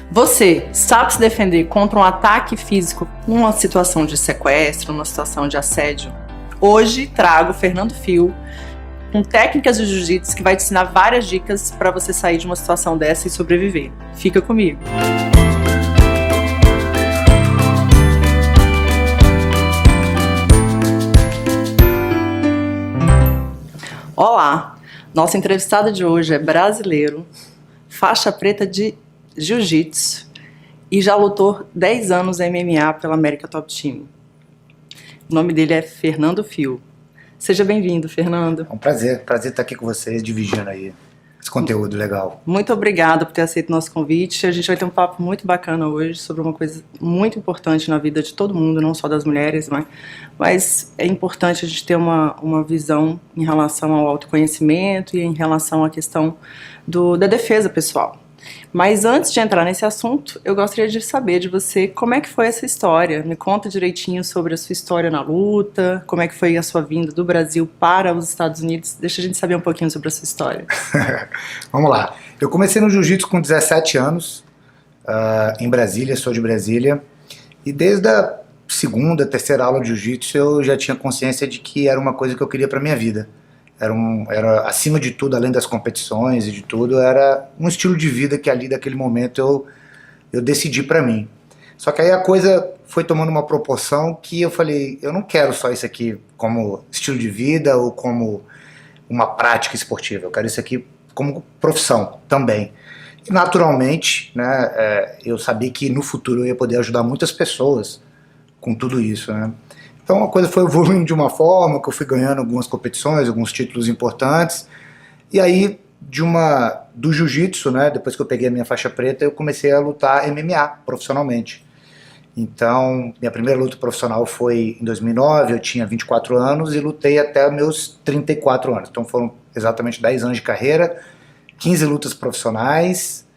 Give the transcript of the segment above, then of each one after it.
Você sabe se defender contra um ataque físico, numa situação de sequestro, numa situação de assédio? Hoje trago Fernando Fio com técnicas de jiu-jitsu que vai te ensinar várias dicas para você sair de uma situação dessa e sobreviver. Fica comigo! Olá! Nossa entrevistada de hoje é brasileiro, faixa preta de jiu-jitsu e já lutou 10 anos MMA pela America Top Team. O nome dele é Fernando Fio. Seja bem-vindo, Fernando. É um prazer estar aqui com vocês, dividindo aí esse conteúdo legal. Muito obrigada por ter aceito o nosso convite. A gente vai ter um papo muito bacana hoje sobre uma coisa muito importante na vida de todo mundo, não só das mulheres, mas é importante a gente ter uma visão em relação ao autoconhecimento e em relação à questão da defesa pessoal. Mas antes de entrar nesse assunto, eu gostaria de saber de você como é que foi essa história. Me conta direitinho sobre a sua história na luta, como é que foi a sua vinda do Brasil para os Estados Unidos. Deixa a gente saber um pouquinho sobre a sua história. Vamos lá. Eu comecei no jiu-jitsu com 17 anos, em Brasília, sou de Brasília, e desde a segunda, terceira aula de jiu-jitsu eu já tinha consciência de que era uma coisa que eu queria para minha vida. Era acima de tudo, além das competições e de tudo, era um estilo de vida que ali daquele momento eu decidi pra mim. Só que aí a coisa foi tomando uma proporção que eu falei, eu não quero só isso aqui como estilo de vida ou como uma prática esportiva, eu quero isso aqui como profissão também. E naturalmente, né, eu sabia que no futuro eu ia poder ajudar muitas pessoas com tudo isso, né. Então a coisa foi evoluindo de uma forma que eu fui ganhando algumas competições, alguns títulos importantes. E aí, do jiu-jitsu, né, depois que eu peguei a minha faixa preta, eu comecei a lutar MMA profissionalmente. Então, minha primeira luta profissional foi em 2009, eu tinha 24 anos e lutei até meus 34 anos. Então foram exatamente 10 anos de carreira, 15 lutas profissionais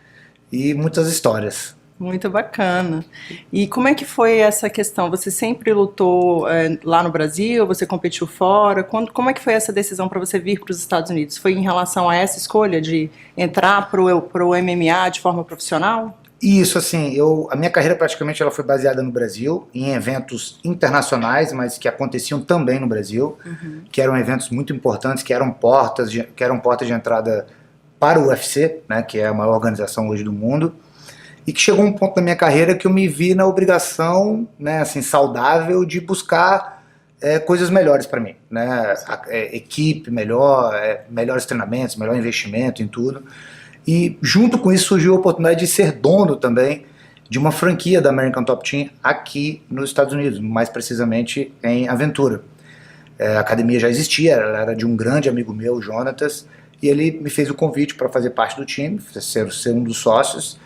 e muitas histórias. Muito bacana. E como é que foi essa questão? Você sempre lutou lá no Brasil? Você competiu fora? Como é que foi essa decisão para você vir para os Estados Unidos? Foi em relação a essa escolha de entrar para o MMA de forma profissional? Isso, assim, a minha carreira praticamente ela foi baseada no Brasil, em eventos internacionais, mas que aconteciam também no Brasil, que eram eventos muito importantes, que eram portas de entrada para o UFC, né, que é a maior organização hoje do mundo. E que chegou um ponto da minha carreira que eu me vi na obrigação, né, assim, saudável, de buscar coisas melhores para mim, né, equipe melhor, melhores treinamentos, melhor investimento em tudo. E junto com isso surgiu a oportunidade de ser dono também de uma franquia da American Top Team aqui nos Estados Unidos, mais precisamente em Aventura. A academia já existia, ela era de um grande amigo meu, o Jonatas, e ele me fez o convite para fazer parte do time, ser um dos sócios.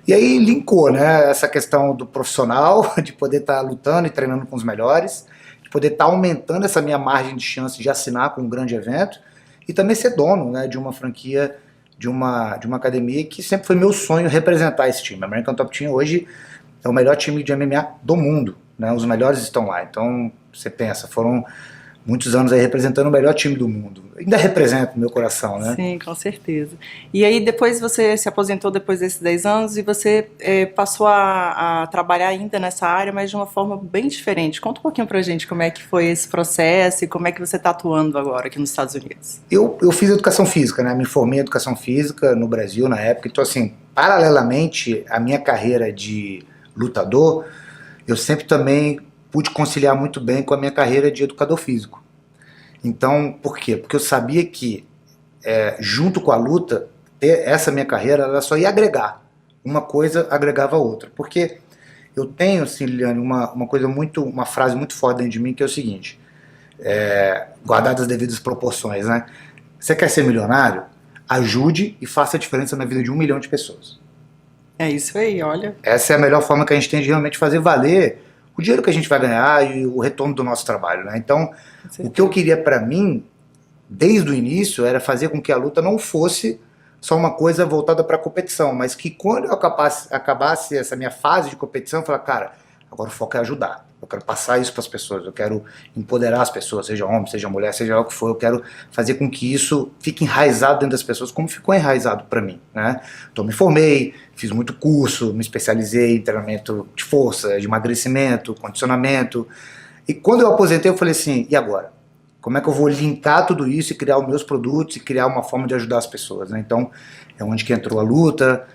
E aí linkou, né, essa questão do profissional, de poder estar lutando e treinando com os melhores, de poder estar aumentando essa minha margem de chance de assinar com um grande evento, e também ser dono, né, de uma franquia, de uma academia que sempre foi meu sonho representar esse time. A American Top Team hoje é o melhor time de MMA do mundo, né, os melhores estão lá. Então você pensa, foram muitos anos aí representando o melhor time do mundo. Ainda representa o meu coração, né? Sim, com certeza. E aí depois você se aposentou depois desses 10 anos e você passou a trabalhar ainda nessa área, mas de uma forma bem diferente. Conta um pouquinho pra gente como é que foi esse processo e como é que você está atuando agora aqui nos Estados Unidos. Eu fiz educação física, né? Me formei em educação física no Brasil na época. Então, assim, paralelamente à minha carreira de lutador, eu sempre também pude conciliar muito bem com a minha carreira de educador físico. Então, por quê? Porque eu sabia que, junto com a luta, essa minha carreira ela só ia agregar. Uma coisa agregava a outra. Porque eu tenho, assim, Liliane, uma frase muito forte dentro de mim, que é o seguinte, guardadas as devidas proporções, né? Você quer ser milionário? Ajude e faça a diferença na vida de 1 milhão de pessoas. É isso aí, olha. Essa é a melhor forma que a gente tem de realmente fazer valer o dinheiro que a gente vai ganhar e o retorno do nosso trabalho, né? Então, o que eu queria para mim, desde o início, era fazer com que a luta não fosse só uma coisa voltada para a competição, mas que quando eu acabasse essa minha fase de competição, eu falava, cara, agora o foco é ajudar. Eu quero passar isso para as pessoas, eu quero empoderar as pessoas, seja homem, seja mulher, seja o que for, eu quero fazer com que isso fique enraizado dentro das pessoas, como ficou enraizado para mim, né? Então me formei, fiz muito curso, me especializei em treinamento de força, de emagrecimento, condicionamento, e quando eu aposentei eu falei assim, e agora? Como é que eu vou linkar tudo isso e criar os meus produtos e criar uma forma de ajudar as pessoas, né? Então é onde que entrou a luta,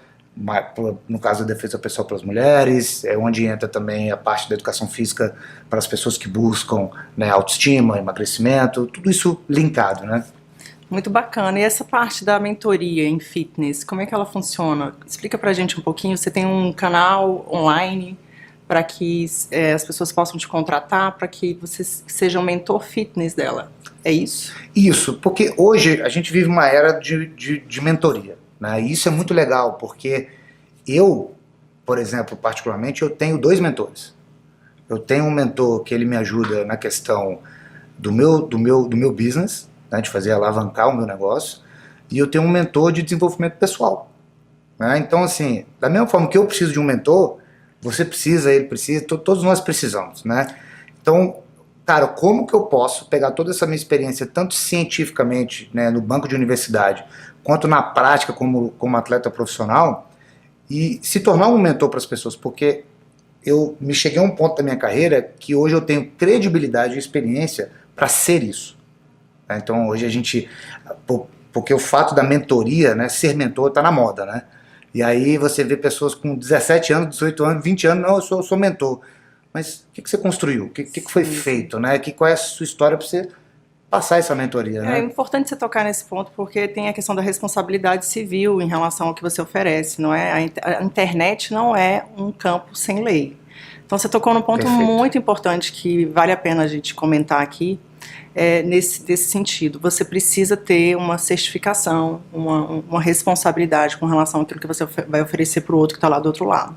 no caso da defesa pessoal pelas mulheres, é onde entra também a parte da educação física para as pessoas que buscam, né, autoestima, emagrecimento, tudo isso linkado, né? Muito bacana. E essa parte da mentoria em fitness, como é que ela funciona? Explica pra gente um pouquinho. Você tem um canal online para que as pessoas possam te contratar, para que você seja um mentor fitness dela. É isso? Isso, porque hoje a gente vive uma era de mentoria, né? E isso é muito legal, porque eu, por exemplo, particularmente, eu tenho 2 mentores. Eu tenho um mentor que ele me ajuda na questão do meu business, né, de fazer alavancar o meu negócio, e eu tenho um mentor de desenvolvimento pessoal, né? Então, assim, da mesma forma que eu preciso de um mentor, você precisa, ele precisa, todos nós precisamos, né? Então, cara, como que eu posso pegar toda essa minha experiência, tanto cientificamente, né, no banco de universidade, quanto na prática como atleta profissional, e se tornar um mentor para as pessoas? Porque eu me cheguei a um ponto da minha carreira que hoje eu tenho credibilidade e experiência para ser isso. Então hoje a gente, porque o fato da mentoria, né, ser mentor está na moda, né? E aí você vê pessoas com 17 anos, 18 anos, 20 anos, não, eu sou mentor. Mas o que você construiu? O que foi feito, né? Qual é a sua história para você passar essa mentoria, né? É importante você tocar nesse ponto, porque tem a questão da responsabilidade civil em relação ao que você oferece, não é? A internet não é um campo sem lei. Então você tocou num ponto Perfeito. muito importante que vale a pena a gente comentar aqui, nesse sentido. Você precisa ter uma certificação, uma responsabilidade com relação àquilo que você vai oferecer para o outro que está lá do outro lado.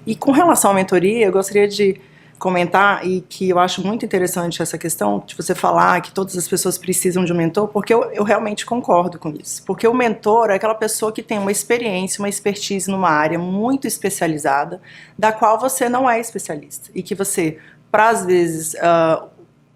E com relação à mentoria, eu gostaria de comentar, e que eu acho muito interessante essa questão de você falar que todas as pessoas precisam de um mentor, porque eu realmente concordo com isso. Porque o mentor é aquela pessoa que tem uma experiência, uma expertise numa área muito especializada, da qual você não é especialista. E que você, para às vezes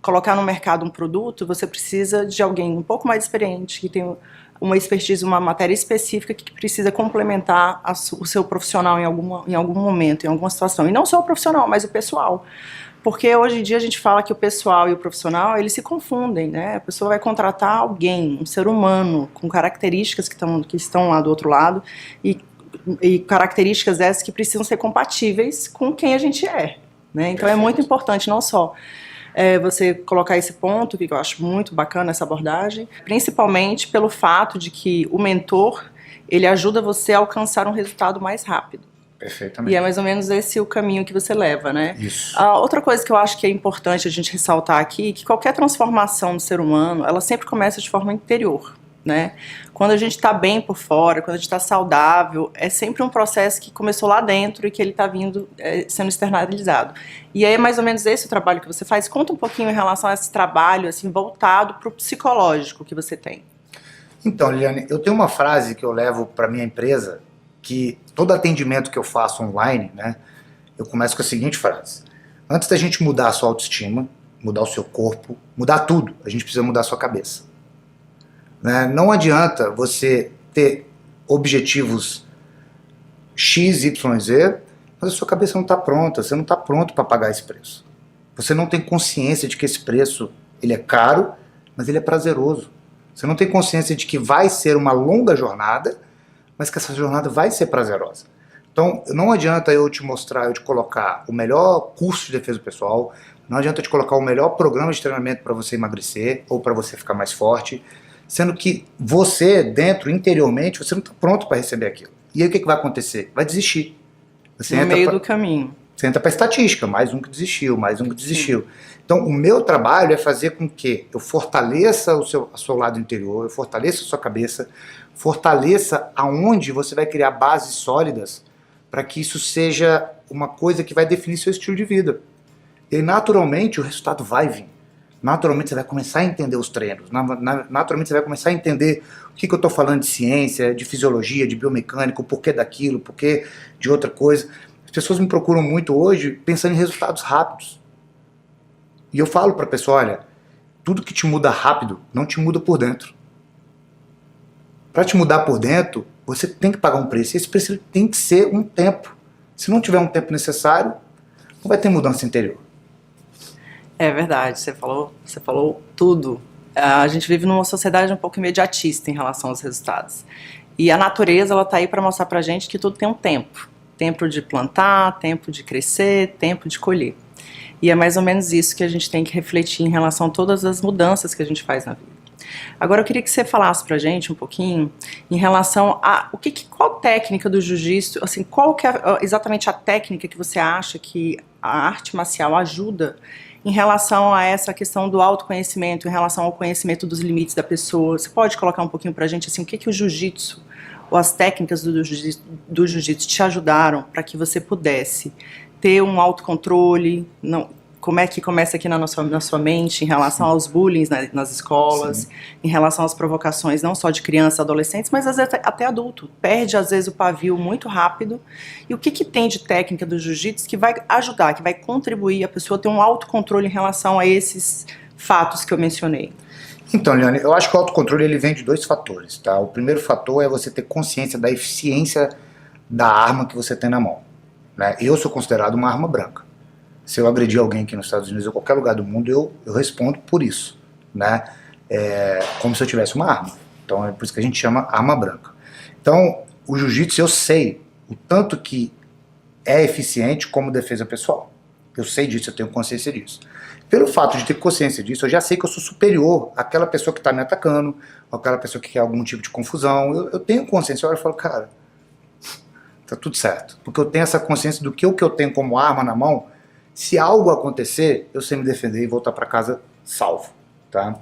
colocar no mercado um produto, você precisa de alguém um pouco mais experiente, que tem uma expertise, uma matéria específica que precisa complementar o seu profissional em algum momento, em alguma situação. E não só o profissional, mas o pessoal. Porque hoje em dia a gente fala que o pessoal e o profissional, eles se confundem, né? A pessoa vai contratar alguém, um ser humano, com características que estão lá do outro lado, e características essas que precisam ser compatíveis com quem a gente é, né? Então é muito importante não só você colocar esse ponto, que eu acho muito bacana essa abordagem, principalmente pelo fato de que o mentor, ele ajuda você a alcançar um resultado mais rápido. Perfeitamente. E é mais ou menos esse o caminho que você leva, né? Isso. Outra coisa que eu acho que é importante a gente ressaltar aqui, que qualquer transformação do ser humano, ela sempre começa de forma interior, né? Quando a gente está bem por fora, quando a gente está saudável, é sempre um processo que começou lá dentro e que ele está vindo sendo externalizado. E aí é mais ou menos esse o trabalho que você faz. Conta um pouquinho em relação a esse trabalho assim, voltado para o psicológico que você tem. Então, Liliane, eu tenho uma frase que eu levo para minha empresa, que todo atendimento que eu faço online, né, eu começo com a seguinte frase: antes da gente mudar a sua autoestima, mudar o seu corpo, mudar tudo, a gente precisa mudar a sua cabeça. Não adianta você ter objetivos X, Y, Z, mas a sua cabeça não está pronta, você não está pronto para pagar esse preço. Você não tem consciência de que esse preço ele é caro, mas ele é prazeroso. Você não tem consciência de que vai ser uma longa jornada, mas que essa jornada vai ser prazerosa. Então, não adianta eu te mostrar, eu te colocar o melhor curso de defesa pessoal, não adianta eu te colocar o melhor programa de treinamento para você emagrecer ou para você ficar mais forte, sendo que você, dentro, interiormente, você não está pronto para receber aquilo. E aí o que vai acontecer? Vai desistir. Você no meio do caminho. Você entra para a estatística, mais um que desistiu, mais um que desistiu. Sim. Então, o meu trabalho é fazer com que eu fortaleça o seu lado interior, eu fortaleça a sua cabeça, fortaleça aonde você vai criar bases sólidas para que isso seja uma coisa que vai definir seu estilo de vida. E naturalmente o resultado vai vir. Naturalmente você vai começar a entender os treinos, naturalmente você vai começar a entender o que eu estou falando de ciência, de fisiologia, de biomecânica, o porquê daquilo, o porquê de outra coisa. As pessoas me procuram muito hoje pensando em resultados rápidos. E eu falo pra pessoa, olha, tudo que te muda rápido não te muda por dentro. Para te mudar por dentro, você tem que pagar um preço. E esse preço tem que ser um tempo. Se não tiver um tempo necessário, não vai ter mudança interior. É verdade, você falou tudo. A gente vive numa sociedade um pouco imediatista em relação aos resultados. E a natureza, ela tá aí para mostrar pra gente que tudo tem um tempo. Tempo de plantar, tempo de crescer, tempo de colher. E é mais ou menos isso que a gente tem que refletir em relação a todas as mudanças que a gente faz na vida. Agora eu queria que você falasse pra gente um pouquinho em relação a qual técnica do jiu-jitsu, assim, qual que é exatamente a técnica que você acha que a arte marcial ajuda em relação a essa questão do autoconhecimento, em relação ao conhecimento dos limites da pessoa. Você pode colocar um pouquinho pra gente assim, o que o jiu-jitsu ou as técnicas do jiu-jitsu te ajudaram para que você pudesse ter um autocontrole, não, como é que começa aqui na sua mente em relação aos bullying nas escolas, sim, em relação às provocações não só de crianças, adolescentes, mas às vezes até adulto. Perde às vezes o pavio muito rápido. E o que tem de técnica do jiu-jitsu que vai ajudar, que vai contribuir a pessoa a ter um autocontrole em relação a esses fatos que eu mencionei? Então, Liane, eu acho que o autocontrole ele vem de dois fatores, tá? O primeiro fator é você ter consciência da eficiência da arma que você tem na mão, né? Eu sou considerado uma arma branca. Se eu agredir alguém aqui nos Estados Unidos ou qualquer lugar do mundo, eu respondo por isso, né? Como se eu tivesse uma arma. Então é por isso que a gente chama arma branca. Então, o jiu-jitsu eu sei o tanto que é eficiente como defesa pessoal. Eu sei disso, eu tenho consciência disso. Pelo fato de ter consciência disso, eu já sei que eu sou superior àquela pessoa que está me atacando, ou àquela pessoa que quer algum tipo de confusão. Eu tenho consciência, eu olho e falo, cara, tá tudo certo. Porque eu tenho essa consciência do que o que eu tenho como arma na mão, se algo acontecer, eu sei me defender e voltar para casa salvo, tá?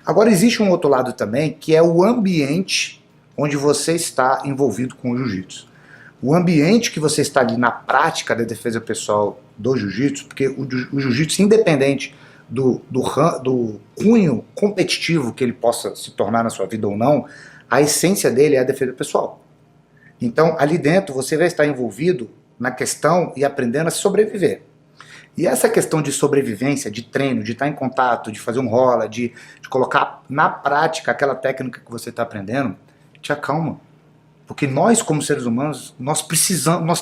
Agora existe um outro lado também, que é o ambiente onde você está envolvido com o jiu-jitsu. O ambiente que você está ali na prática da defesa pessoal do jiu-jitsu, porque o jiu-jitsu, independente do cunho competitivo que ele possa se tornar na sua vida ou não, a essência dele é a defesa pessoal. Então, ali dentro, você vai estar envolvido na questão e aprendendo a sobreviver. E essa questão de sobrevivência, de treino, de estar em contato, de fazer um rola, de colocar na prática aquela técnica que você está aprendendo, te acalma. Porque nós, como seres humanos, nós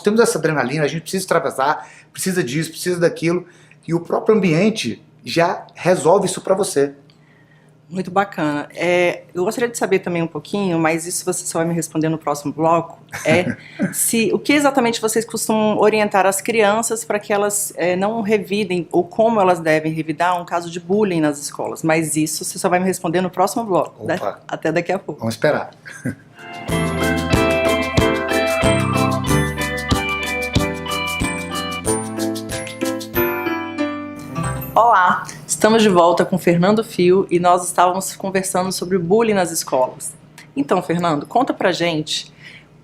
temos essa adrenalina, a gente precisa extravasar, precisa disso, precisa daquilo, e o próprio ambiente já resolve isso para você. Muito bacana. Eu gostaria de saber também um pouquinho, mas isso você só vai me responder no próximo bloco, o que exatamente vocês costumam orientar as crianças para que elas não revidem, ou como elas devem revidar um caso de bullying nas escolas. Mas isso você só vai me responder no próximo bloco. Opa. Até daqui a pouco. Vamos esperar. Olá, estamos de volta com Fernando Fio e nós estávamos conversando sobre bullying nas escolas. Então, Fernando, conta pra gente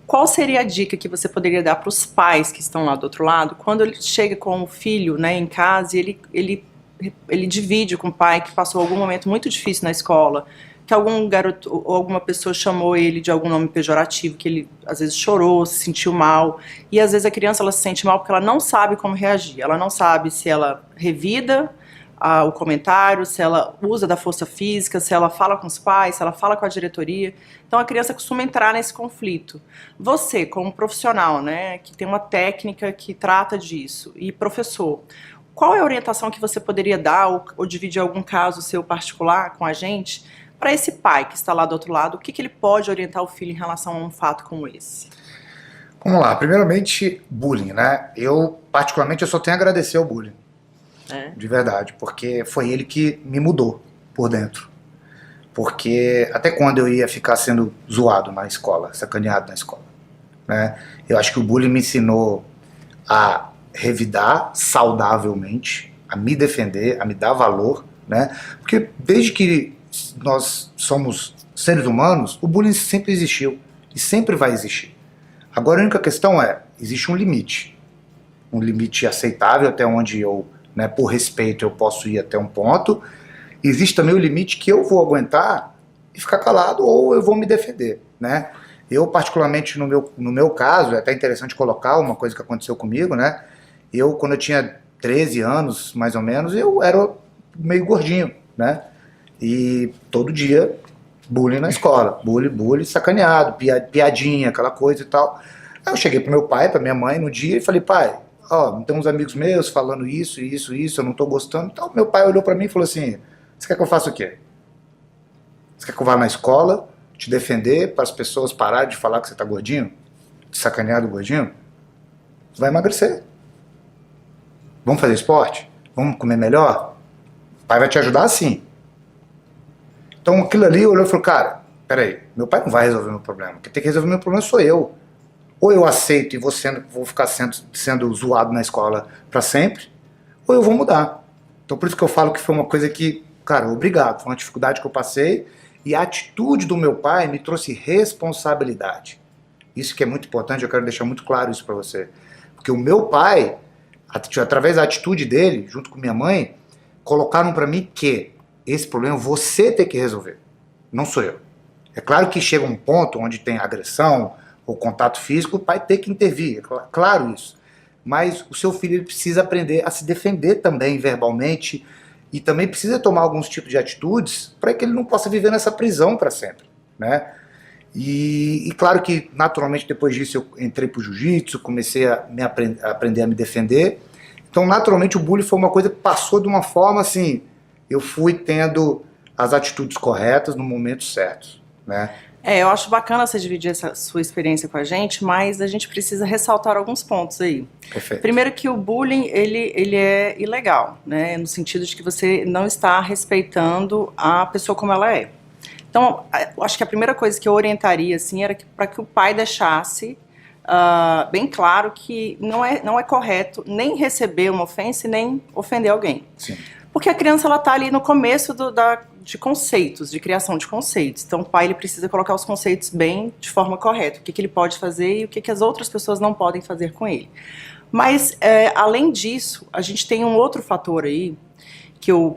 qual seria a dica que você poderia dar para os pais que estão lá do outro lado quando ele chega com o filho, né, em casa e ele divide com o pai que passou algum momento muito difícil na escola, que algum garoto ou alguma pessoa chamou ele de algum nome pejorativo, que ele às vezes chorou, se sentiu mal, e às vezes a criança ela se sente mal porque ela não sabe como reagir, ela não sabe se ela revida o comentário, se ela usa da força física, se ela fala com os pais, se ela fala com a diretoria. Então a criança costuma entrar nesse conflito. Você, como profissional, né, que tem uma técnica que trata disso, e professor, qual é a orientação que você poderia dar ou dividir algum caso seu particular com a gente para esse pai que está lá do outro lado? O que ele pode orientar o filho em relação a um fato como esse? Vamos lá, primeiramente bullying, né? Particularmente, eu só tenho a agradecer ao bullying. De verdade, porque foi ele que me mudou por dentro. Porque até quando eu ia ficar sendo zoado na escola, sacaneado na escola, né? Eu acho que o bullying me ensinou a revidar saudavelmente, a me defender, a me dar valor, né? Porque desde que nós somos seres humanos, o bullying sempre existiu e sempre vai existir. Agora a única questão existe um limite aceitável até onde eu, né, por respeito, eu posso ir até um ponto. Existe também o limite que eu vou aguentar e ficar calado ou eu vou me defender, né? Eu, particularmente, no meu caso, é até interessante colocar uma coisa que aconteceu comigo, né? Quando eu tinha 13 anos, mais ou menos, eu era meio gordinho, né? E todo dia, bullying na escola. Bullying, sacaneado, piadinha, aquela coisa e tal. Aí eu cheguei pro meu pai, pra minha mãe no dia e falei, pai, ó, tem uns amigos meus falando isso, eu não tô gostando. Então meu pai olhou pra mim e falou assim, você quer que eu faça o quê? Você quer que eu vá na escola te defender para as pessoas pararem de falar que você tá gordinho? De sacanear do gordinho? Você vai emagrecer. Vamos fazer esporte? Vamos comer melhor? O pai vai te ajudar assim. Então aquilo ali olhou e falou, cara, peraí, meu pai não vai resolver meu problema. Quem tem que resolver meu problema sou eu. Ou eu aceito e vou ficar sendo zoado na escola para sempre, ou eu vou mudar. Então por isso que eu falo que foi uma coisa que, cara, obrigado, foi uma dificuldade que eu passei, e a atitude do meu pai me trouxe responsabilidade. Isso que é muito importante, eu quero deixar muito claro isso para você. Porque o meu pai, através da atitude dele, junto com minha mãe, colocaram para mim que esse problema você tem que resolver, não sou eu. É claro que chega um ponto onde tem agressão ou contato físico, o pai tem que intervir, é claro isso. Mas o seu filho precisa aprender a se defender também verbalmente e também precisa tomar alguns tipos de atitudes para que ele não possa viver nessa prisão para sempre, né? E claro que naturalmente depois disso eu entrei pro jiu-jitsu, comecei a aprender a me defender. Então naturalmente o bullying foi uma coisa que passou de uma forma assim, eu fui tendo as atitudes corretas no momento certo, né? Eu acho bacana você dividir essa sua experiência com a gente, mas a gente precisa ressaltar alguns pontos aí. Perfeito. Primeiro que o bullying, ele é ilegal, né? No sentido de que você não está respeitando a pessoa como ela é. Então, eu acho que a primeira coisa que eu orientaria, assim, era para que o pai deixasse bem claro que não é correto nem receber uma ofensa e nem ofender alguém. Sim. Porque a criança, ela está ali no começo de conceitos, de criação de conceitos. Então o pai, ele precisa colocar os conceitos bem, de forma correta. O que ele pode fazer e o que as outras pessoas não podem fazer com ele. Mas, além disso, a gente tem um outro fator aí, que eu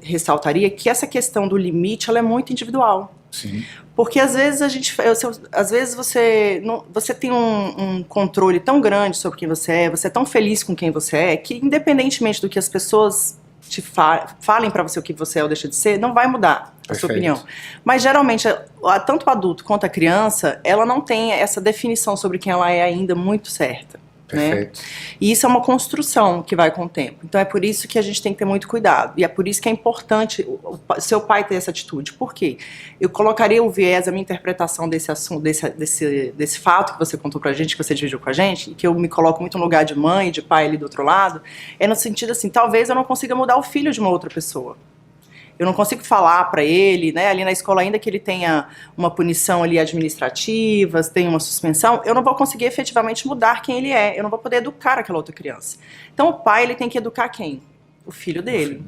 ressaltaria, que essa questão do limite, ela é muito individual. Sim. Porque às vezes você tem um controle tão grande sobre quem você é tão feliz com quem você é, que independentemente do que as pessoas te falem pra você o que você é ou deixa de ser, não vai mudar a sua opinião. Mas geralmente, tanto o adulto quanto a criança, ela não tem essa definição sobre quem ela é ainda muito certa. Né? E isso é uma construção que vai com o tempo. Então é por isso que a gente tem que ter muito cuidado. E é por isso que é importante o seu pai ter essa atitude. Por quê? Eu colocaria o viés, a minha interpretação desse assunto, desse fato que você contou pra gente, que você dividiu com a gente, e que eu me coloco muito no lugar de mãe e de pai ali do outro lado, é no sentido assim, talvez eu não consiga mudar o filho de uma outra pessoa. Eu não consigo falar para ele, né, ali na escola, ainda que ele tenha uma punição ali administrativa, tenha uma suspensão, eu não vou conseguir efetivamente mudar quem ele é, eu não vou poder educar aquela outra criança. Então o pai, ele tem que educar quem? O filho dele.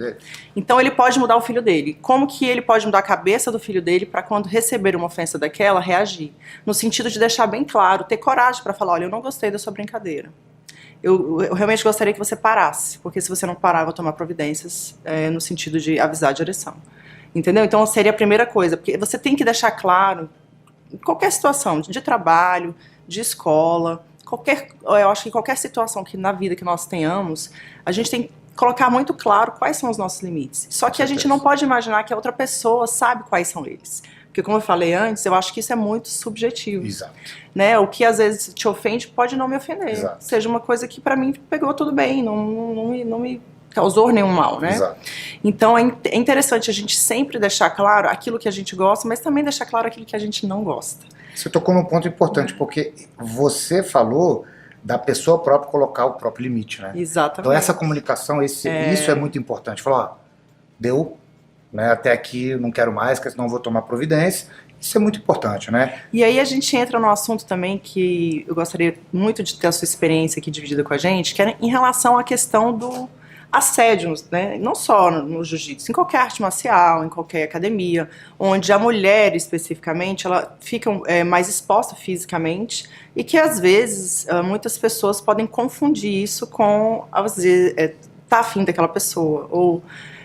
Então ele pode mudar o filho dele. Como que ele pode mudar a cabeça do filho dele para quando receber uma ofensa daquela, reagir? No sentido de deixar bem claro, ter coragem para falar, olha, eu não gostei da sua brincadeira. Eu realmente gostaria que você parasse, porque se você não parar, eu vou tomar providências no sentido de avisar a direção. Entendeu? Então seria a primeira coisa, porque você tem que deixar claro, em qualquer situação, de trabalho, de escola, eu acho que qualquer situação que na vida que nós tenhamos, a gente tem que colocar muito claro quais são os nossos limites. Só que a gente não pode imaginar que a outra pessoa sabe quais são eles. Porque, como eu falei antes, eu acho que isso é muito subjetivo. Exato. Né? O que às vezes te ofende pode não me ofender. Exato. Seja uma coisa que pra mim pegou tudo bem, não me causou nenhum mal, né? Exato. Então é interessante a gente sempre deixar claro aquilo que a gente gosta, mas também deixar claro aquilo que a gente não gosta. Você tocou num ponto importante, porque você falou da pessoa própria colocar o próprio limite, né? Exatamente. Então essa comunicação, isso é muito importante. Falar, ó, deu, né, até aqui eu não quero mais, porque senão eu vou tomar providência. Isso é muito importante, né? E aí a gente entra num assunto também que eu gostaria muito de ter a sua experiência aqui dividida com a gente, que é em relação à questão do assédio, né? Não só no jiu-jitsu, em qualquer arte marcial, em qualquer academia, onde a mulher especificamente, ela fica mais exposta fisicamente e que às vezes muitas pessoas podem confundir isso com, às vezes, tá afim daquela pessoa, ou,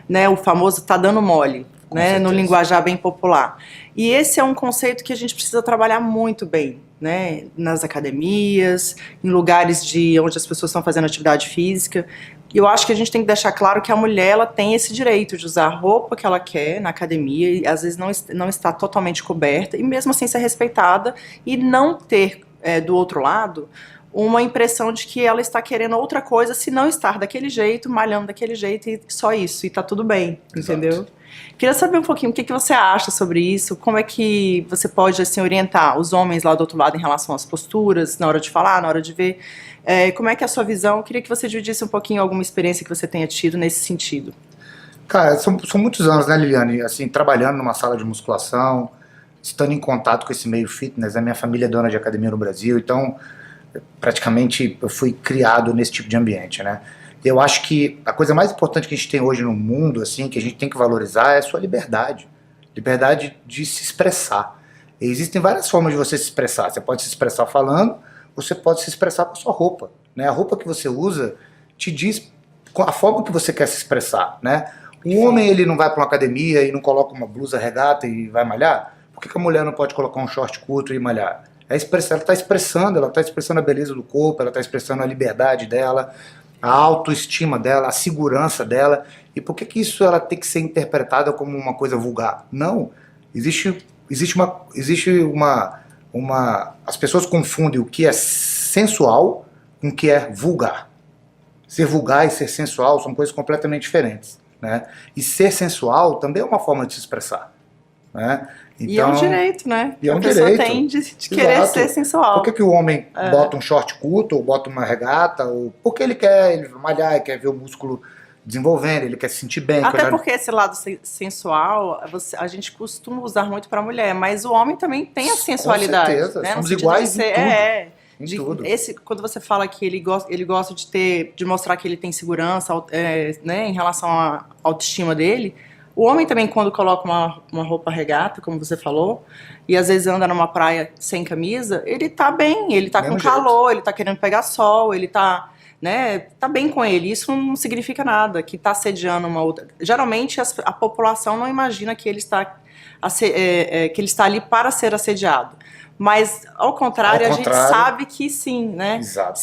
né, o famoso tá dando mole, né, no linguajar bem popular. E esse é um conceito que a gente precisa trabalhar muito bem, né, nas academias, em lugares onde as pessoas estão fazendo atividade física. E eu acho que a gente tem que deixar claro que a mulher ela tem esse direito de usar a roupa que ela quer na academia e às vezes não está totalmente coberta e mesmo assim ser respeitada e não ter do outro lado uma impressão de que ela está querendo outra coisa se não estar daquele jeito, malhando daquele jeito e só isso, e tá tudo bem, entendeu? Exato. Queria saber um pouquinho o que você acha sobre isso, como é que você pode assim, orientar os homens lá do outro lado em relação às posturas, na hora de falar, na hora de ver, como é que é a sua visão? Eu queria que você dividisse um pouquinho alguma experiência que você tenha tido nesse sentido. Cara, são muitos anos, né, Liliane, assim, trabalhando numa sala de musculação, estando em contato com esse meio fitness. A minha família é dona de academia no Brasil, então praticamente eu fui criado nesse tipo de ambiente, né? Eu acho que a coisa mais importante que a gente tem hoje no mundo, assim, que a gente tem que valorizar é a sua liberdade. Liberdade de se expressar. E existem várias formas de você se expressar. Você pode se expressar falando, você pode se expressar com a sua roupa, né? A roupa que você usa te diz a forma que você quer se expressar, né? O homem, ele não vai para uma academia e não coloca uma blusa regata e vai malhar? Por que a mulher não pode colocar um short curto e malhar? Ela está expressando a beleza do corpo, ela está expressando a liberdade dela, a autoestima dela, a segurança dela. E por que isso ela tem que ser interpretada como uma coisa vulgar? Não. As pessoas confundem o que é sensual com o que é vulgar. Ser vulgar e ser sensual são coisas completamente diferentes, né? E ser sensual também é uma forma de se expressar, né? Então, e é um direito, né? E é um a pessoa direito. tem de querer ser sensual. Por que o homem bota um short curto ou bota uma regata? Porque ele quer malhar, ele quer ver o músculo desenvolvendo, ele quer se sentir bem. Até porque esse lado sensual, a gente costuma usar muito para mulher, mas o homem também tem a sensualidade. Com certeza, né? Somos iguais em tudo. Quando você fala que ele gosta de mostrar que ele tem segurança, né, em relação à autoestima dele, o homem também, quando coloca uma roupa regata, como você falou, e às vezes anda numa praia sem camisa, ele tá bem, ele tá com calor, ele tá querendo pegar sol, ele tá, né, tá bem com ele. Isso não significa nada, que tá assediando uma outra. Geralmente a população não imagina que ele está ali para ser assediado. Mas, ao contrário, a gente sabe que sim, né? Exato.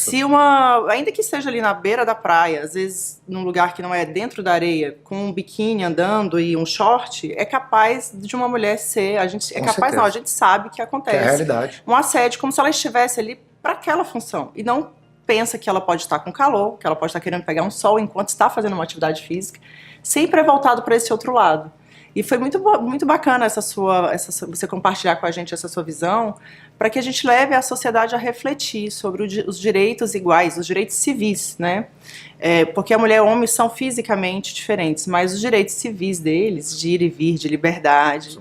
Ainda que seja ali na beira da praia, às vezes num lugar que não é dentro da areia, com um biquíni andando e um short, é capaz de uma mulher ser, a gente sabe que acontece. Que é a realidade. Um assédio, como se ela estivesse ali para aquela função. E não pensa que ela pode estar com calor, que ela pode estar querendo pegar um sol enquanto está fazendo uma atividade física. Sempre é voltado para esse outro lado. E foi muito bacana você compartilhar com a gente essa sua visão, para que a gente leve a sociedade a refletir sobre os direitos iguais, os direitos civis, né? Porque a mulher e o homem são fisicamente diferentes, mas os direitos civis deles, de ir e vir, de liberdade,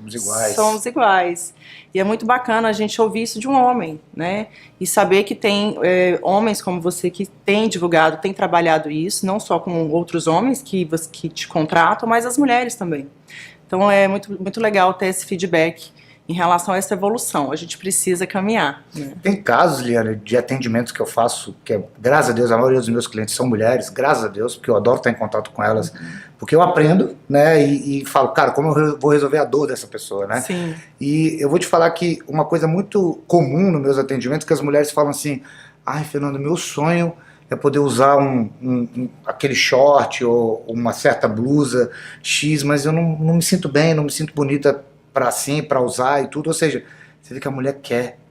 somos iguais. E é muito bacana a gente ouvir isso de um homem, né? E saber que tem homens como você que têm divulgado, têm trabalhado isso, não só com outros homens que te contratam, mas as mulheres também. Então é muito legal ter esse feedback em relação a essa evolução. A gente precisa caminhar. Né? Tem casos, Liana, de atendimentos que eu faço, que graças a Deus, a maioria dos meus clientes são mulheres, graças a Deus, porque eu adoro estar em contato com elas, porque eu aprendo, né, e falo, cara, como eu vou resolver a dor dessa pessoa, né? Sim. E eu vou te falar que uma coisa muito comum nos meus atendimentos, que as mulheres falam assim, ai, Fernando, meu sonho é poder usar aquele short ou uma certa blusa X, mas eu não me sinto bem, não me sinto bonita para usar e tudo. Ou seja, você vê que a mulher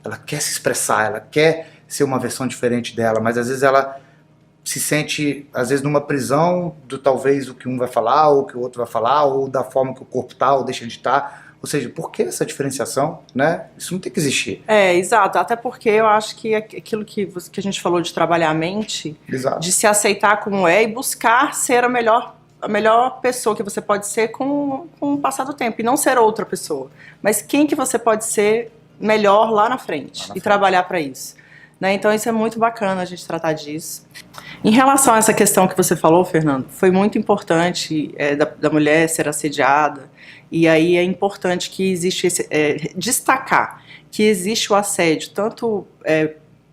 ela quer se expressar, ela quer ser uma versão diferente dela, mas às vezes ela se sente, às vezes, numa prisão do talvez o que um vai falar, ou o que o outro vai falar, ou da forma que o corpo tá, ou deixa de estar. Ou seja, por que essa diferenciação, né? Isso não tem que existir. Exato. Até porque eu acho que aquilo que a gente falou de trabalhar a mente, Exato. De se aceitar como é e buscar ser a melhor pessoa que você pode ser com o passar do tempo. E não ser outra pessoa. Mas quem que você pode ser melhor lá na frente. E trabalhar para isso. Né? Então isso é muito bacana a gente tratar disso. Em relação a essa questão que você falou, Fernando, foi muito importante da mulher ser assediada. E aí é importante que existe destacar que existe o assédio, tanto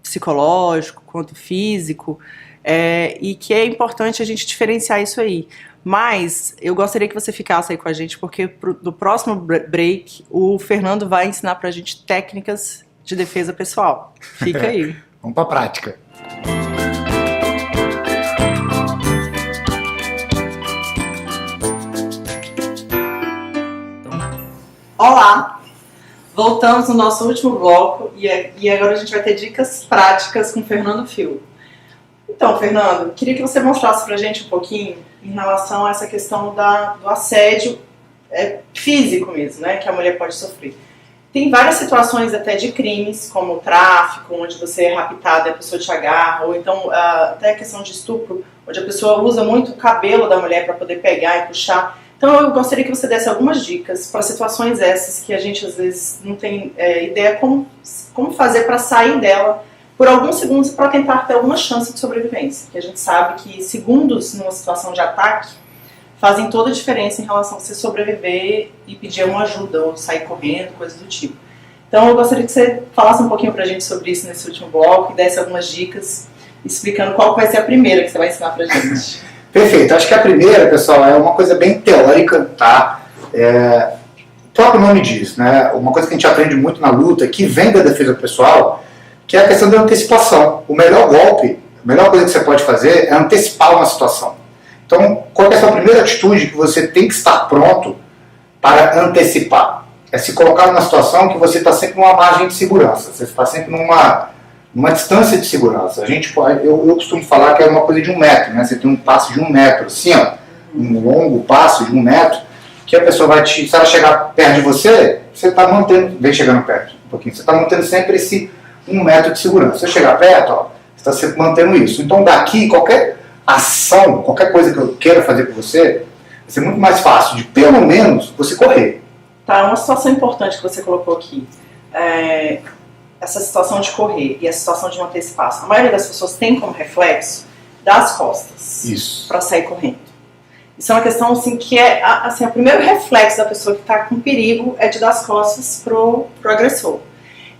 psicológico quanto físico, e que é importante a gente diferenciar isso aí. Mas eu gostaria que você ficasse aí com a gente, porque no próximo break o Fernando vai ensinar pra gente técnicas de defesa pessoal. Fica aí. Vamos para a prática. Olá! Voltamos no nosso último bloco e agora a gente vai ter dicas práticas com o Fernando Fio. Então, Fernando, queria que você mostrasse pra gente um pouquinho em relação a essa questão do assédio físico mesmo, né, que a mulher pode sofrer. Tem várias situações até de crimes, como o tráfico, onde você é raptada e a pessoa te agarra, ou então até a questão de estupro, onde a pessoa usa muito o cabelo da mulher para poder pegar e puxar. Então eu gostaria que você desse algumas dicas para situações essas que a gente às vezes não tem ideia como fazer para sair dela por alguns segundos para tentar ter alguma chance de sobrevivência. Que a gente sabe que segundos numa situação de ataque fazem toda a diferença em relação a você sobreviver e pedir uma ajuda ou sair correndo, coisas do tipo. Então eu gostaria que você falasse um pouquinho pra gente sobre isso nesse último bloco e desse algumas dicas explicando qual vai ser a primeira que você vai ensinar pra gente. Perfeito. Acho que a primeira, pessoal, é uma coisa bem teórica, tá? O próprio nome diz, né? Uma coisa que a gente aprende muito na luta, que vem da defesa pessoal, que é a questão da antecipação. O melhor golpe, a melhor coisa que você pode fazer é antecipar uma situação. Então, qual é a sua primeira atitude que você tem que estar pronto para antecipar? É se colocar numa situação que você está sempre numa margem de segurança, você está sempre numa distância de segurança. Eu costumo falar que é uma coisa de 1 metro, né? Você tem um passo de 1 metro, assim, ó, um longo passo de 1 metro, que a pessoa vai se ela chegar perto de você, você está mantendo, vem chegando perto um pouquinho, você está mantendo sempre esse 1 metro de segurança. Se eu chegar perto, ó, você está sempre mantendo isso. Então daqui, qualquer ação, qualquer coisa que eu queira fazer com você, vai ser muito mais fácil de, pelo menos, você correr. Tá, uma situação importante que você colocou aqui. Essa situação de correr e a situação de manter esse passo. A maioria das pessoas tem como reflexo dar as costas para sair correndo. Isso é uma questão assim, que é assim, o primeiro reflexo da pessoa que está com perigo é de dar as costas pro agressor.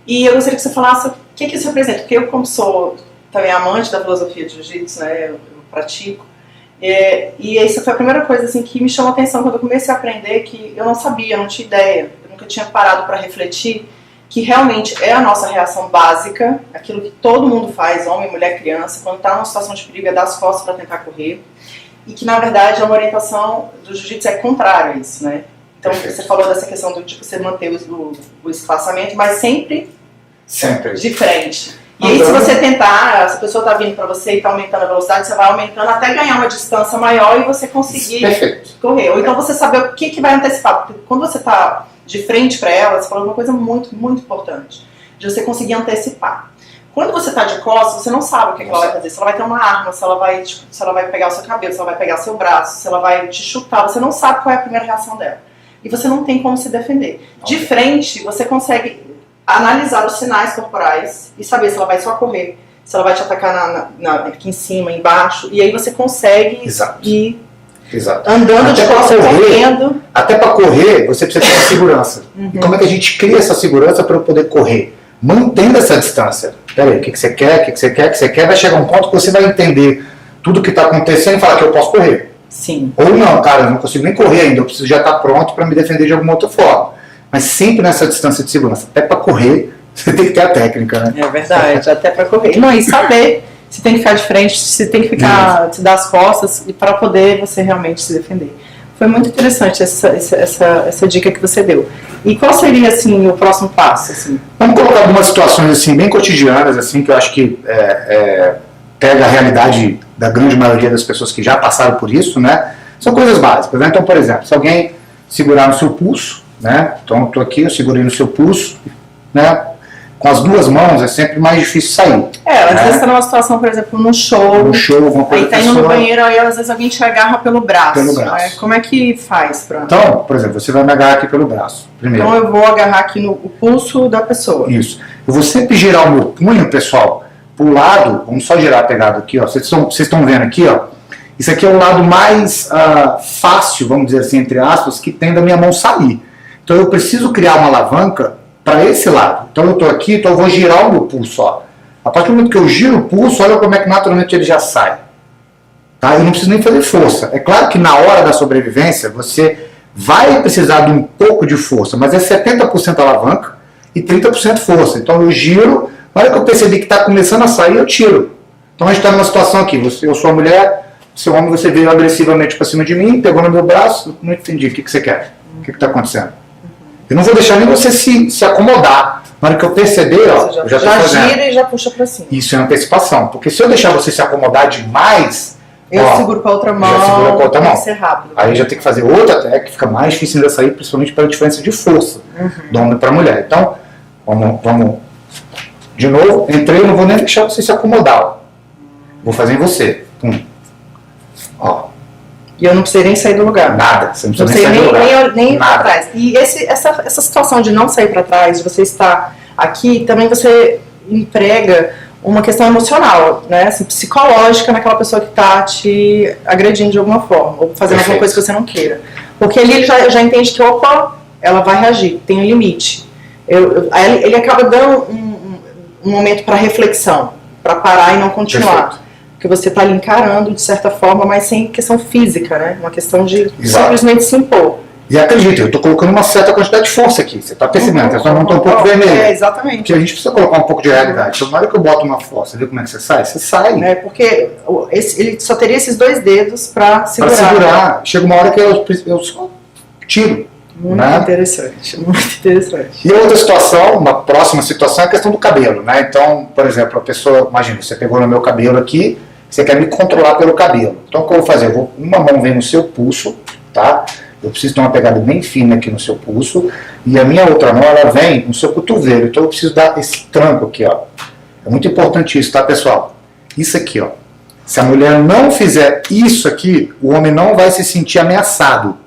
E eu gostaria que você falasse o que isso representa, porque eu, como sou também amante da filosofia de jiu-jitsu, né, eu pratico, e essa foi a primeira coisa assim, que me chamou a atenção quando eu comecei a aprender, que eu não sabia, eu não tinha ideia, eu nunca tinha parado para refletir que realmente é a nossa reação básica, aquilo que todo mundo faz, homem, mulher, criança, quando está numa situação de perigo é dar as costas para tentar correr, e que na verdade é uma orientação do jiu-jitsu é contrário a isso, né? Então você falou dessa questão de você manter o espaçamento, mas sempre de frente. E aí se você tentar, se a pessoa está vindo para você e está aumentando a velocidade, você vai aumentando até ganhar uma distância maior e você conseguir correr. Ou então você saber o que vai antecipar, porque quando você está de frente para ela, você falou uma coisa muito, muito importante, de você conseguir antecipar. Quando você está de costas, você não sabe o que ela vai fazer, se ela vai ter uma arma, se ela vai pegar o seu cabelo, se ela vai pegar o seu braço, se ela vai te chutar, você não sabe qual é a primeira reação dela. E você não tem como se defender. De frente, você consegue analisar os sinais corporais e saber se ela vai só correr, se ela vai te atacar aqui em cima, embaixo, e aí você consegue ir andando de costas, correndo. Até para correr, você precisa ter segurança. E como é que a gente cria essa segurança para eu poder correr? Mantendo essa distância. Peraí, o que você quer, o que você quer, vai chegar um ponto que você vai entender tudo o que está acontecendo e falar que eu posso correr. Sim. Ou não, cara, eu não consigo nem correr ainda, eu preciso já estar pronto para me defender de alguma outra forma. Mas sempre nessa distância de segurança. Até para correr, você tem que ter a técnica, né? É verdade, até para correr. Não, e saber se tem que ficar de frente, se tem que ficar, se dar as costas, e para poder você realmente se defender. Foi muito interessante essa dica que você deu. E qual seria, assim, o próximo passo? Assim? Vamos colocar algumas situações, assim, bem cotidianas, assim, que eu acho que pega a realidade da grande maioria das pessoas que já passaram por isso, né? São coisas básicas, né? Então, por exemplo, se alguém segurar no seu pulso, né? Então, eu estou aqui, eu segurei no seu pulso, né? Com as duas mãos é sempre mais difícil sair. Às vezes você está numa situação, por exemplo, num show, alguma coisa, aí tá indo no banheiro, aí às vezes alguém te agarra pelo braço. Como é que faz pra... Então, por exemplo, você vai me agarrar aqui pelo braço, primeiro. Então eu vou agarrar aqui no pulso da pessoa. Isso. Eu vou sempre girar o meu punho, pessoal, pro lado, vamos só girar a pegada aqui, ó. Vocês estão vendo aqui, ó. Isso aqui é o lado mais fácil, vamos dizer assim, entre aspas, que tem da minha mão sair. Então eu preciso criar uma alavanca para esse lado. Então eu estou aqui, então eu vou girar o meu pulso. Ó. A partir do momento que eu giro o pulso, olha como é que naturalmente ele já sai. Tá? Eu não preciso nem fazer força. É claro que na hora da sobrevivência você vai precisar de um pouco de força, mas é 70% alavanca e 30% força. Então eu giro, na hora que eu percebi que está começando a sair, eu tiro. Então a gente está numa situação aqui, eu sou a mulher, seu homem, você veio agressivamente para cima de mim, pegou no meu braço, não entendi, o que você quer? O que está acontecendo? Eu não vou deixar nem você se acomodar. Na hora que eu perceber, ó, eu já estou fazendo. Gira e já puxa para cima. Isso é antecipação, porque se eu deixar você se acomodar demais, eu seguro com a outra mão, já seguro com a outra mão. Ser rápido. Aí já tem que fazer outra técnica, fica mais difícil ainda sair, principalmente pela diferença de força do homem para a mulher. Então, vamos de novo, entrei, não vou nem deixar você se acomodar. Ó. Vou fazer em você. Ó. E eu não precisei nem sair do lugar. Nada, você não precisa nem sair do lugar. Nem para trás. E essa situação de não sair para trás, de você estar aqui, também você emprega uma questão emocional, né, assim, psicológica naquela pessoa que está te agredindo de alguma forma, ou fazendo alguma coisa que você não queira. Porque ali ele já entende que, opa, ela vai reagir, tem um limite. Aí ele acaba dando um momento para reflexão, para parar e não continuar. Perfeito. Porque você está ali encarando, de certa forma, mas sem questão física, né, uma questão de Exato. Simplesmente se impor. E acredita, eu estou colocando uma certa quantidade de força aqui. Você está percebendo, a sua mão está um pouco vermelha. Exatamente. Porque a gente precisa colocar um pouco de realidade. Então, na hora que eu boto uma força, vê como é que você sai? Você sai. Porque ele só teria esses 2 dedos para segurar. Para segurar. Chega uma hora que eu só tiro. Muito interessante, muito interessante. E outra situação, uma próxima situação, é a questão do cabelo. Né? Então, por exemplo, a pessoa, imagina, você pegou no meu cabelo aqui, você quer me controlar pelo cabelo. Então, o que eu vou fazer? Uma mão vem no seu pulso, tá? Eu preciso ter uma pegada bem fina aqui no seu pulso, e a minha outra mão, ela vem no seu cotovelo. Então eu preciso dar esse tranco aqui, ó. É muito importante isso, tá, pessoal? Isso aqui, ó. Se a mulher não fizer isso aqui, o homem não vai se sentir ameaçado.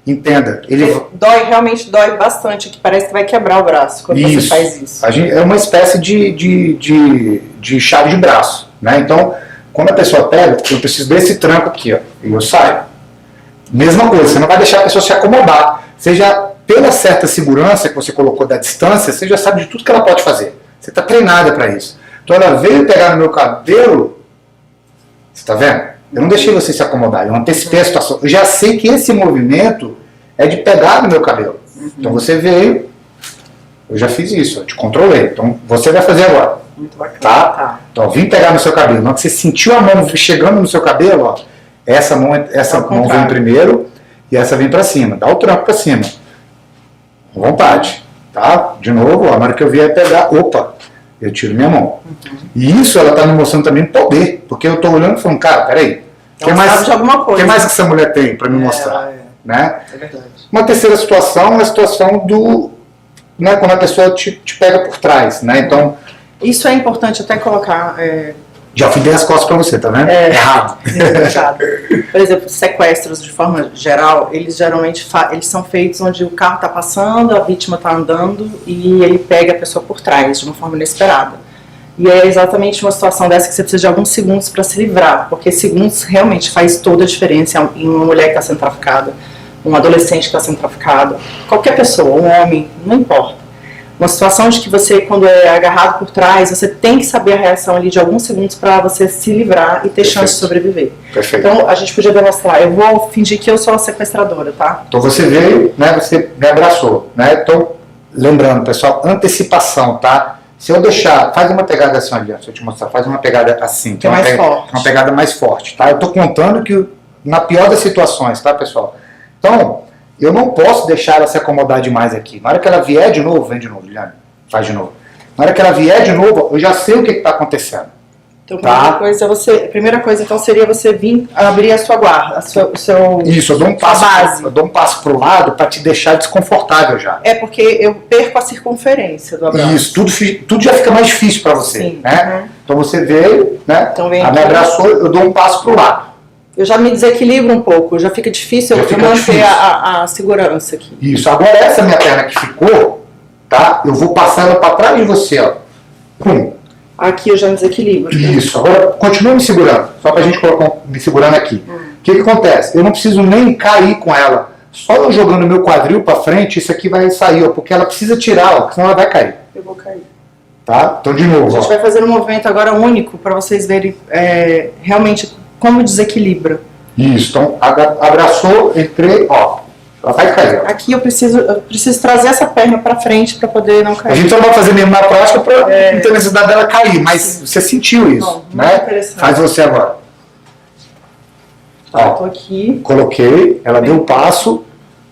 Entenda. Realmente dói bastante, que parece que vai quebrar o braço quando você faz isso. É uma espécie de chave de braço, né? Então, quando a pessoa pega, eu preciso desse tranco aqui, ó, e eu saio. Mesma coisa, você não vai deixar a pessoa se acomodar. Você já, pela certa segurança que você colocou da distância, você já sabe de tudo que ela pode fazer. Você está treinada para isso. Então ela veio pegar no meu cabelo, você está vendo? Eu não deixei você se acomodar, eu antecipei a situação. Eu já sei que esse movimento é de pegar no meu cabelo. Então você veio, eu já fiz isso, eu te controlei. Então você vai fazer agora. Muito bacana. Tá? Então eu vim pegar no seu cabelo. Na hora que você sentiu a mão chegando no seu cabelo, ó, essa mão vem primeiro e essa vem para cima. Dá o tranco para cima. Com vontade. Tá? De novo, ó, na hora que eu vier pegar, opa, eu tiro minha mão. E isso ela está me mostrando também poder. Porque eu estou olhando e falando, cara, peraí. O que mais que essa mulher tem para me mostrar? Né? É verdade. Uma terceira situação é a situação do... Né, quando a pessoa te pega por trás. Né? Então, isso é importante até colocar... Já fui as costas para você, tá vendo? Errado. Por exemplo, sequestros de forma geral, eles geralmente eles são feitos onde o carro está passando, a vítima está andando e ele pega a pessoa por trás de uma forma inesperada. E é exatamente uma situação dessa que você precisa de alguns segundos para se livrar, porque segundos realmente faz toda a diferença em uma mulher que está sendo traficada, um adolescente que está sendo traficado, qualquer pessoa, um homem, não importa. Uma situação de que você, quando é agarrado por trás, você tem que saber a reação ali de alguns segundos para você se livrar e ter chance de sobreviver. Perfeito. Então, a gente podia demonstrar. Eu vou fingir que eu sou a sequestradora, tá? Então, você veio, né, você me abraçou, né? Então, lembrando, pessoal, antecipação, tá? Se eu deixar, faz uma pegada assim, olha, deixa eu te mostrar, faz uma pegada assim. Que é mais forte. Uma pegada mais forte, tá? Eu tô contando que, na pior das situações, tá, pessoal? Então... eu não posso deixar ela se acomodar demais aqui. Na hora que ela vier de novo, vem de novo, Liliane, faz de novo. Na hora que ela vier de novo, eu já sei o que está acontecendo. Então, a primeira coisa então seria você vir abrir a sua guarda, o seu isso, eu dou um passo, base. Eu dou um passo para o lado para te deixar desconfortável já. É porque eu perco a circunferência do abraço. Isso, tudo já fica mais difícil para você. Sim. Né? Então você veio, né? Então vem ela me abraçou, eu dou um passo para o lado. Eu já me desequilibro um pouco, já fica difícil eu manter a segurança aqui. Isso, agora essa minha perna que ficou, tá? Eu vou passar ela para trás de você, ó. Pum. Aqui eu já me desequilibro. Isso, agora continua me segurando, só pra gente colocar me segurando aqui. O que acontece? Eu não preciso nem cair com ela. Só eu jogando meu quadril pra frente, isso aqui vai sair, ó, porque ela precisa tirar, ó, senão ela vai cair. Eu vou cair. Tá? Então de novo. A gente vai fazer um movimento agora único para vocês verem realmente como desequilibra. Isso, então abraçou, entrei, ó. Ela vai cair. Aqui eu preciso trazer essa perna pra frente pra poder não cair. A gente não vai fazer mesmo na prática pra não ter necessidade dela cair, mas você sentiu isso, né? Faz você agora. Tá, tô aqui. Coloquei, ela deu um passo.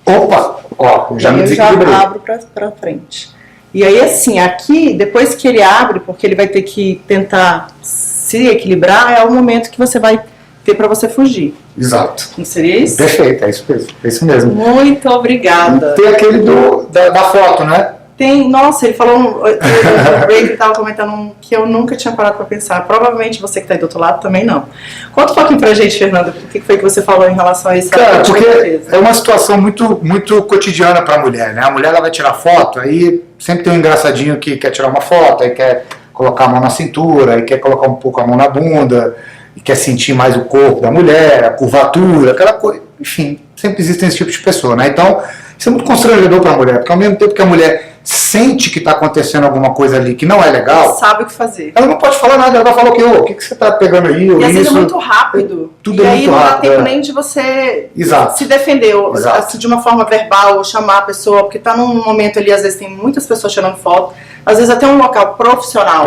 Opa! Ó, eu já me desequilibrei. Eu já abro pra frente. E aí, assim, aqui, depois que ele abre, porque ele vai ter que tentar se equilibrar, é o momento que você vai ter para você fugir. Exato. Não seria isso? Perfeito, é isso mesmo. É isso mesmo. Muito obrigada. Tem aquele da foto, né? Tem, nossa, ele falou, o Ray estava comentando que eu nunca tinha parado para pensar. Provavelmente você que está aí do outro lado também não. Conta um pouquinho pra gente, Fernando, o que foi que você falou em relação a isso? Cara, porque é uma situação muito, muito cotidiana para a mulher, né? A mulher ela vai tirar foto, aí sempre tem um engraçadinho que quer tirar uma foto, aí quer colocar a mão na cintura, aí quer colocar um pouco a mão na bunda, e quer sentir mais o corpo da mulher, a curvatura, aquela coisa. Enfim, sempre existem esse tipo de pessoa, né? Então, isso é muito constrangedor para a mulher, porque ao mesmo tempo que a mulher sente que está acontecendo alguma coisa ali que não é legal, ela sabe o que fazer. Ela não pode falar nada, ela vai falar o quê? O que você está pegando aí? E às vezes é muito rápido. Tudo é muito rápido. E aí não dá tempo nem de você se defender, assim, de uma forma verbal, ou chamar a pessoa, porque está num momento ali, às vezes tem muitas pessoas tirando foto, às vezes até um local profissional,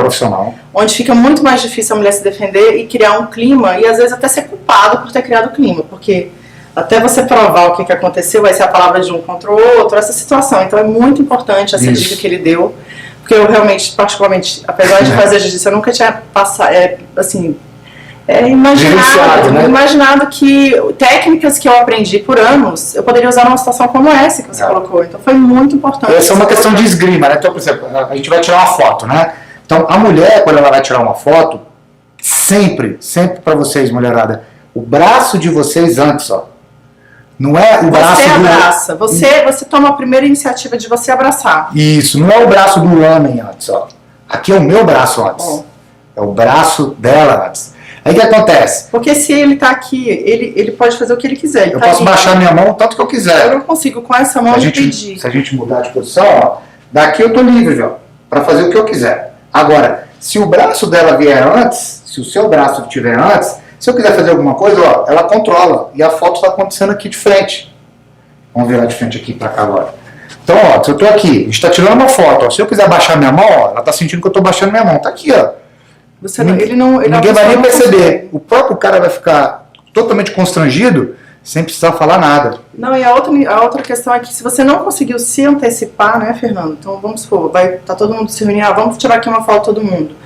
onde fica muito mais difícil a mulher se defender e criar um clima, e às vezes até ser culpado por ter criado o clima, porque até você provar o que aconteceu, vai ser a palavra de um contra o outro, essa situação. Então é muito importante essa dica que ele deu, porque eu realmente, particularmente, apesar de fazer jiu-jitsu, eu nunca tinha passado, imaginado que técnicas que eu aprendi por anos, eu poderia usar numa situação como essa que você colocou. Então foi muito importante. Essa é uma questão de esgrima, né? Então, por exemplo, a gente vai tirar uma foto, né? Então, a mulher, quando ela vai tirar uma foto, sempre para vocês, mulherada, o braço de vocês antes, ó. Não é o braço do... Você abraça, você toma a primeira iniciativa de você abraçar. Isso, não é o braço do homem antes, ó. Aqui é o meu braço antes. É o braço dela antes. Aí o que acontece? Porque se ele tá aqui, ele pode fazer o que ele quiser. Eu posso baixar minha mão tanto que eu quiser. Eu não consigo com essa mão impedir. Se a gente mudar de posição, ó, daqui eu tô livre, ó, para fazer o que eu quiser. Agora, se o braço dela vier antes, se o seu braço estiver antes, se eu quiser fazer alguma coisa, ó, ela controla. E a foto está acontecendo aqui de frente. Vamos virar de frente aqui para cá agora. Então, ó, se eu estou aqui, a gente está tirando uma foto. Ó, se eu quiser baixar minha mão, ó, ela está sentindo que eu estou baixando minha mão. Está aqui, ó. Ninguém vai nem perceber. O próprio cara vai ficar totalmente constrangido sem precisar falar nada. Não, e a outra questão é que se você não conseguiu se antecipar, né, Fernando? Então, vamos supor, tá todo mundo se reunir, vamos tirar aqui uma foto todo mundo.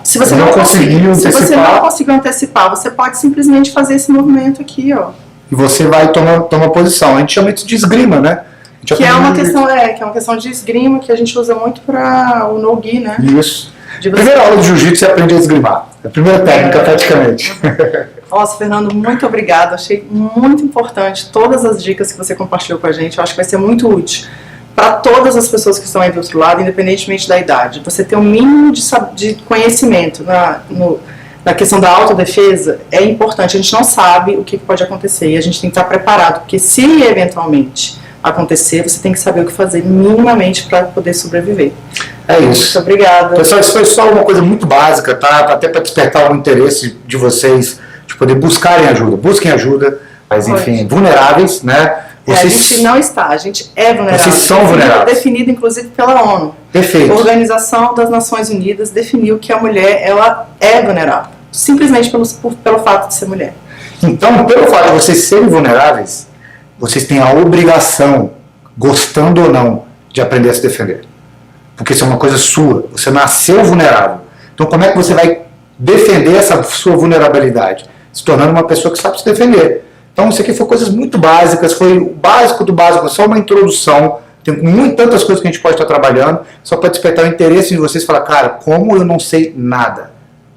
Se você não conseguiu antecipar, você pode simplesmente fazer esse movimento aqui, ó. E você vai tomar posição. A gente chama isso de esgrima, né? Que é uma questão de esgrima que a gente usa muito para o no-gi, né? Isso. Primeira aula de jiu-jitsu você aprende a esgrimar. É a primeira técnica, praticamente. Nossa, Fernando, muito obrigada. Achei muito importante todas as dicas que você compartilhou com a gente. Eu acho que vai ser muito útil para todas as pessoas que estão aí do outro lado, independentemente da idade. Você ter um mínimo de conhecimento na questão da autodefesa é importante. A gente não sabe o que pode acontecer e a gente tem que estar preparado, porque se eventualmente acontecer, você tem que saber o que fazer minimamente para poder sobreviver. É isso. Muito obrigada. Pessoal, isso foi só uma coisa muito básica, tá? Até para despertar o interesse de vocês de poder buscarem ajuda. Busquem ajuda, mas enfim, vulneráveis, né? A gente não está, a gente é vulnerável. Vocês são vulneráveis. Definido, inclusive, pela ONU. Perfeito. A Organização das Nações Unidas definiu que a mulher, ela é vulnerável. Simplesmente pelo fato de ser mulher. Então, pelo fato de vocês serem vulneráveis, vocês têm a obrigação, gostando ou não, de aprender a se defender. Porque isso é uma coisa sua. Você nasceu vulnerável. Então, como é que você vai defender essa sua vulnerabilidade? Se tornando uma pessoa que sabe se defender. Então, isso aqui foi coisas muito básicas, foi o básico do básico, só uma introdução. Tem tantas coisas que a gente pode estar trabalhando, só para despertar o interesse de vocês, falar, cara, como eu não sei nada,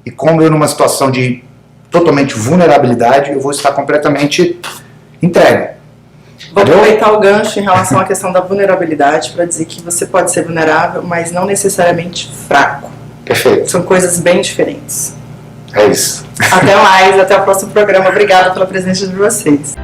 e como eu numa situação de totalmente vulnerabilidade, eu vou estar completamente entregue. Vou aproveitar o gancho em relação à questão da vulnerabilidade para dizer que você pode ser vulnerável, mas não necessariamente fraco. Perfeito. São coisas bem diferentes. É isso. Até mais, até o próximo programa. Obrigada pela presença de vocês.